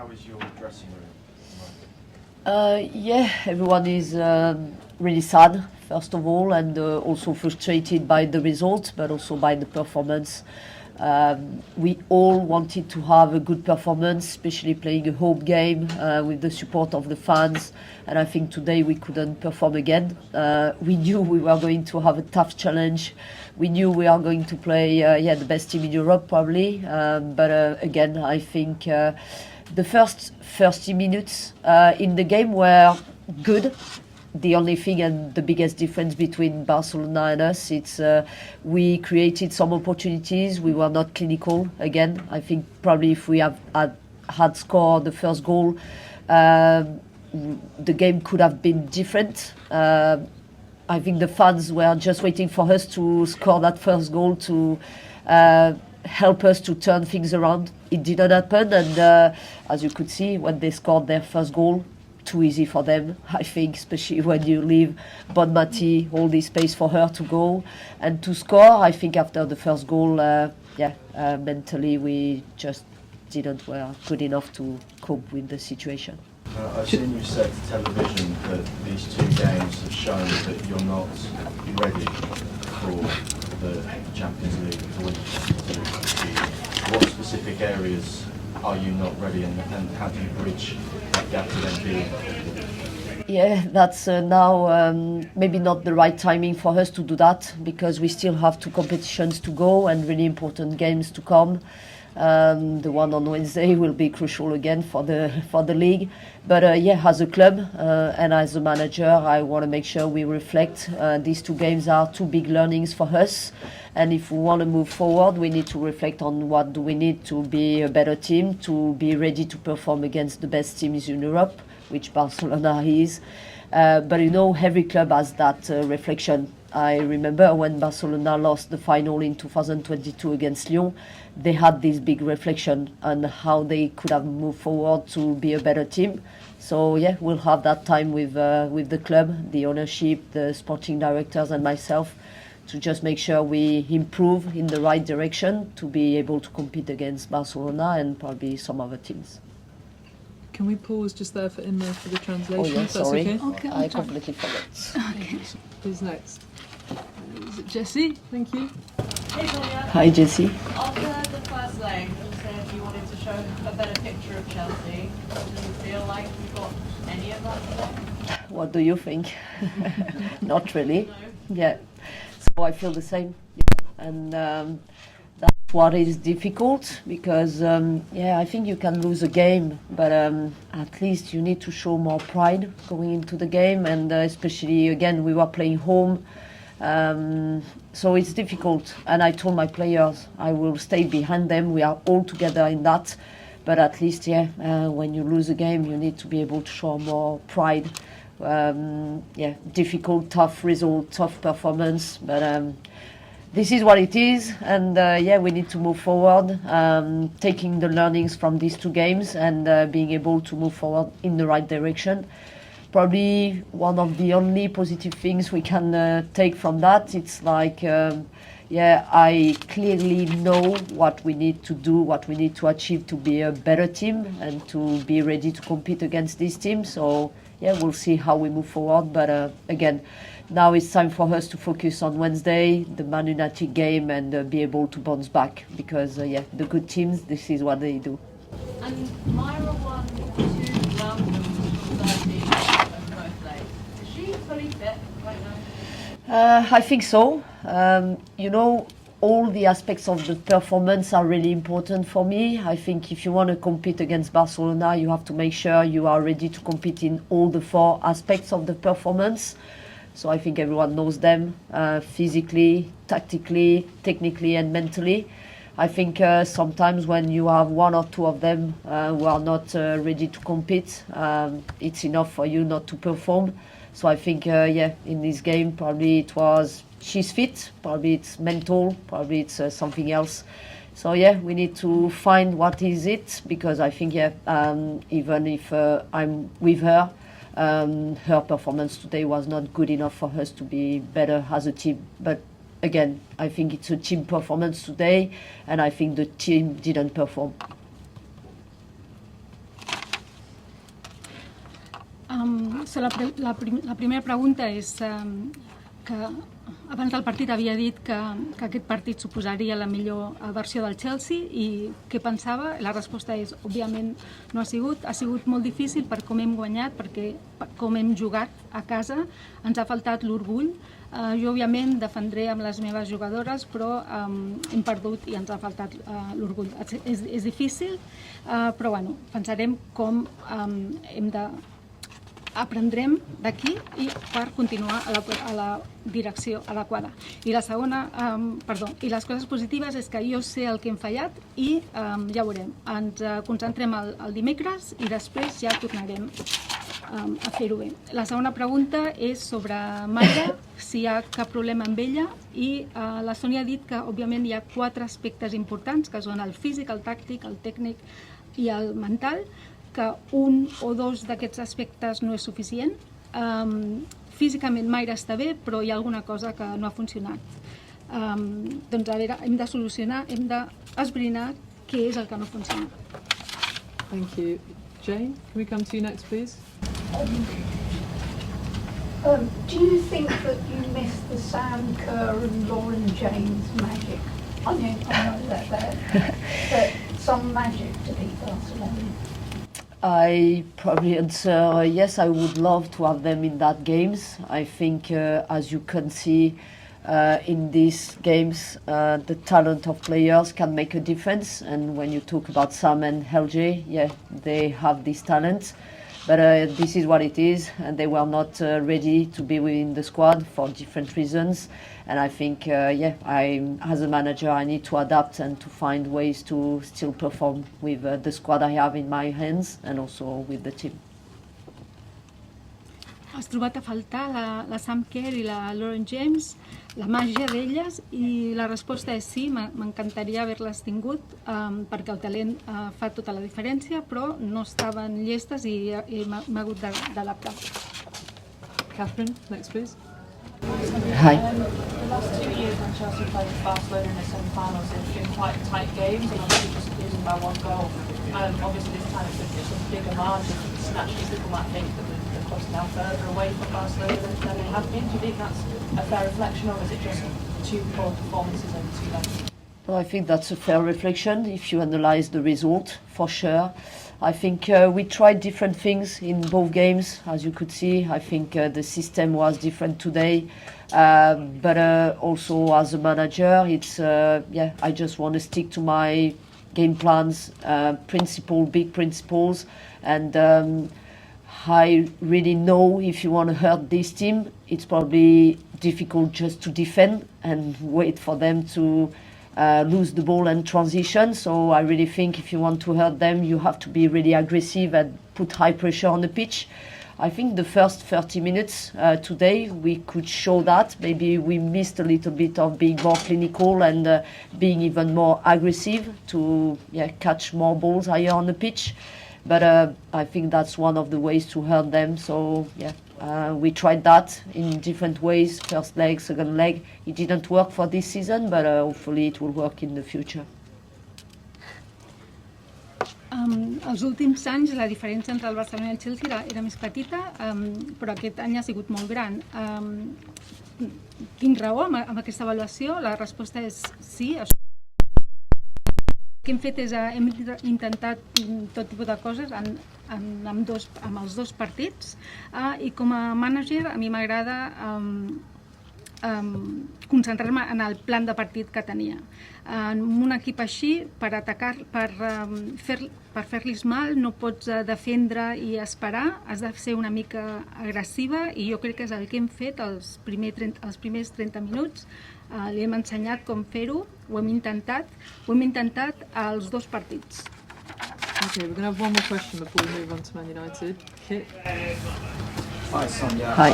How is your dressing room? Yeah, everyone is really sad, first of all, and also frustrated by the result, but also by the performance. We all wanted to have a good performance, especially playing a home game with the support of the fans, and I think today we couldn't perform again. We knew we were going to have a tough challenge. We knew we are going to play the best team in Europe probably, but again, I think the first 30 minutes in the game were good. The only thing and the biggest difference between Barcelona and us, it's we created some opportunities. We were not clinical again. I think probably if we had scored the first goal, the game could have been different. I think the fans were just waiting for us to score that first goal to help us to turn things around. It didn't happen, and as you could see, when they scored their first goal, too easy for them, I think, especially when you leave Bonmati all this space for her to go and to score. I think after the first goal, mentally we just didn't were good enough to cope with the situation. I've seen you said to television that these two games have shown that you're not ready for the Champions League, to win the Champions League. What specific areas are you not ready, and how do you bridge that gap to then be? Yeah, that's now maybe not the right timing for us to do that, because we still have two competitions to go and really important games to come. The one on Wednesday will be crucial again for the league. But as a club and as a manager, I want to make sure we reflect. These two games are two big learnings for us, and if we want to move forward, we need to reflect on what do we need to be a better team, to be ready to perform against the best teams in Europe, which Barcelona is. But every club has that reflection. I remember when Barcelona lost the final in 2022 against Lyon, they had this big reflection on how they could have moved forward to be a better team. So we'll have that time with the club, the ownership, the sporting directors and myself, to just make sure we improve in the right direction to be able to compete against Barcelona and probably some other teams. Can we pause just there for the translation? Oh yeah, if that's sorry, okay? I completely forgot. Okay. Who's next? Is it Jessie? Thank you. Hey Sonia. Hi Jessie. After the first leg, you said you wanted to show a better picture of Chelsea. Do you feel like you got any of that today? What do you think? Not really. No. Yeah. So I feel the same. Yeah. And that's what is difficult, because I think you can lose a game, but at least you need to show more pride going into the game, and especially again we were playing home. So it's difficult, and I told my players I will stay behind them. We are all together in that, but at least when you lose a game, you need to be able to show more pride. Difficult, tough result, tough performance, but this is what it is, and we need to move forward, taking the learnings from these two games and being able to move forward in the right direction. Probably one of the only positive things we can take from that, it's like, I clearly know what we need to do, what we need to achieve to be a better team and to be ready to compete against this team. So, we'll see how we move forward. But again, now it's time for us to focus on Wednesday, the Man United game, and be able to bounce back, because, the good teams, this is what they do. And Myra won 2 rounds from 30 of both legs. Is she fully fit right now? I think so. All the aspects of the performance are really important for me. I think if you want to compete against Barcelona, you have to make sure you are ready to compete in all the 4 aspects of the performance. So I think everyone knows them, physically, tactically, technically and mentally. I think sometimes when you have 1 or 2 of them who are not ready to compete, it's enough for you not to perform. So I think, in this game, probably it was she's fit, probably it's mental, probably it's something else. So we need to find what is it, because I think, even if I'm with her, her performance today was not good enough for us to be better as a team. But again, I think it's a team performance today, and I think the team didn't perform. La primera pregunta és que abans del partit havia dit que aquest partit suposaria la millor versió del Chelsea i què pensava. La resposta és, òbviament, no ha sigut molt difícil per com hem guanyat, perquè com hem jugat a casa ens ha faltat l'orgull. Jo, òbviament, defendré amb les meves jugadores, però hem perdut i ens ha faltat l'orgull. És difícil, però bueno, pensarem com aprendrem d'aquí i per continuar a la direcció adequada. I la segona, i les coses positives és que jo sé el que hem fallat i ja ho veurem. Ens concentrem el dimecres i després ja tornarem a fer-ho bé. La segona pregunta és sobre Mayra, si hi ha cap problema amb ella, i la Sonia ha dit que òbviament hi ha 4 aspectes importants, que són el físic, el tàctic, el tècnic i el mental, que un o dos d'aquests aspectes no és suficient. Físicament Mayra està bé, però hi ha alguna cosa que no ha funcionat. Doncs a veure, hem de solucionar, hem d'esbrinar què és el que no funciona. Thank you. Jane, can we come to you next, please? Do you think that you missed the Sam Kerr and Lauren James magic? I know that but some magic to beat Barcelona. I probably answer yes, I would love to have them in that games. I think, as you can see in these games, the talent of players can make a difference. And when you talk about Sam and LJ, yeah, they have this talent. But this is what it is, and they were not ready to be within the squad for different reasons. And I think, as a manager, I need to adapt and to find ways to still perform with the squad I have in my hands and also with the team. Has trobat a faltar la Sam Kerr i la Lauren James, la màgia d'elles, i la resposta és sí, m'encantaria haver-les tingut perquè el talent fa tota la diferència, però no estaven llestes i m'ha hagut d'adaptar. Catherine, next please. Hi. The last 2 years when Chelsea played Barcelona in the semi-finals, they've been quite tight games and obviously just losing by 1 goal. Obviously this time it's a bigger margin. Naturally people might think that the club's now further away from Barcelona than they have been. Do you think that's a fair reflection, or is it just 2 poor performances over 2 legs? Well, I think that's a fair reflection if you analyze the result, for sure. I think we tried different things in both games, as you could see. I think the system was different today, but also as a manager, it's I just want to stick to my game plans, big principles, and I really know if you want to hurt this team, it's probably difficult just to defend and wait for them to lose the ball and transition. So I really think if you want to hurt them, you have to be really aggressive and put high pressure on the pitch. I think the first 30 minutes today, we could show that. Maybe we missed a little bit of being more clinical and being even more aggressive to catch more balls higher on the pitch. But I think that's one of the ways to hurt them. So we tried that in different ways. First leg, second leg. It didn't work for this season, but hopefully it will work in the future. Els últims anys la diferència entre el Barcelona i el Chelsea era més petita, però aquest any ha sigut molt gran. Tinc raó amb aquesta avaluació? La resposta és sí. El que hem fet és hem intentat tot tipus de coses amb els 2 partits, i com a manager a mi m'agrada concentrar-me en el plan de partit que tenia. En un equip així, per atacar, per fer-los mal, no pots defendre i esperar, has de ser una mica agressiva, i jo crec que és el que hem fet els primers 30 minuts. Li hem ensenyat com fer-ho, ho hem intentat als 2 partits. Okay, we're going to have one more question before we move on to Man United. Kit? Hi Sonia. Hi.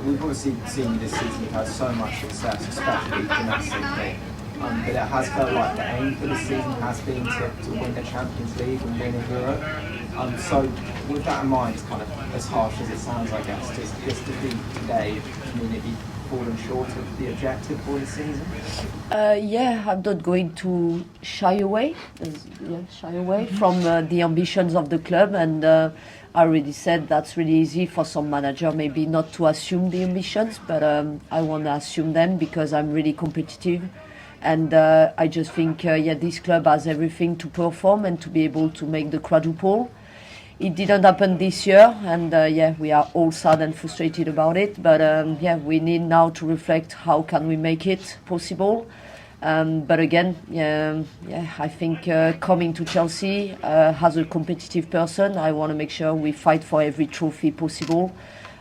We've obviously seen this season you've had so much success, especially domestically. But it has felt like the aim for the season has been to win the Champions League and win in Europe. So with that in mind, kind of as harsh as it sounds, I guess, does this defeat today mean it'd be fallen short of the objective for the season? Yeah, I'm not going to shy away from the ambitions of the club, and I already said that's really easy for some manager, maybe not to assume the ambitions, but I want to assume them because I'm really competitive, and I just think this club has everything to perform and to be able to make the quadruple. It didn't happen this year, and we are all sad and frustrated about it. But we need now to reflect how can we make it possible. But again, I think coming to Chelsea as a competitive person, I want to make sure we fight for every trophy possible.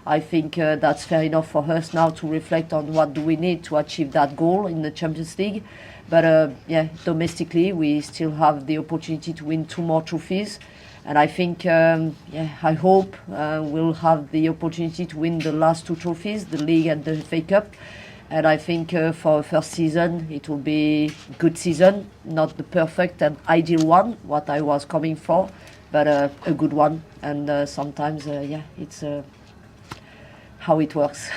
I think that's fair enough for us now to reflect on what do we need to achieve that goal in the Champions League. But domestically, we still have the opportunity to win 2 more trophies. And I think, I hope we'll have the opportunity to win the last 2 trophies, the League and the FA Cup. And I think for a first season, it will be a good season, not the perfect and ideal one, what I was coming for, but a good one. And sometimes, it's how it works.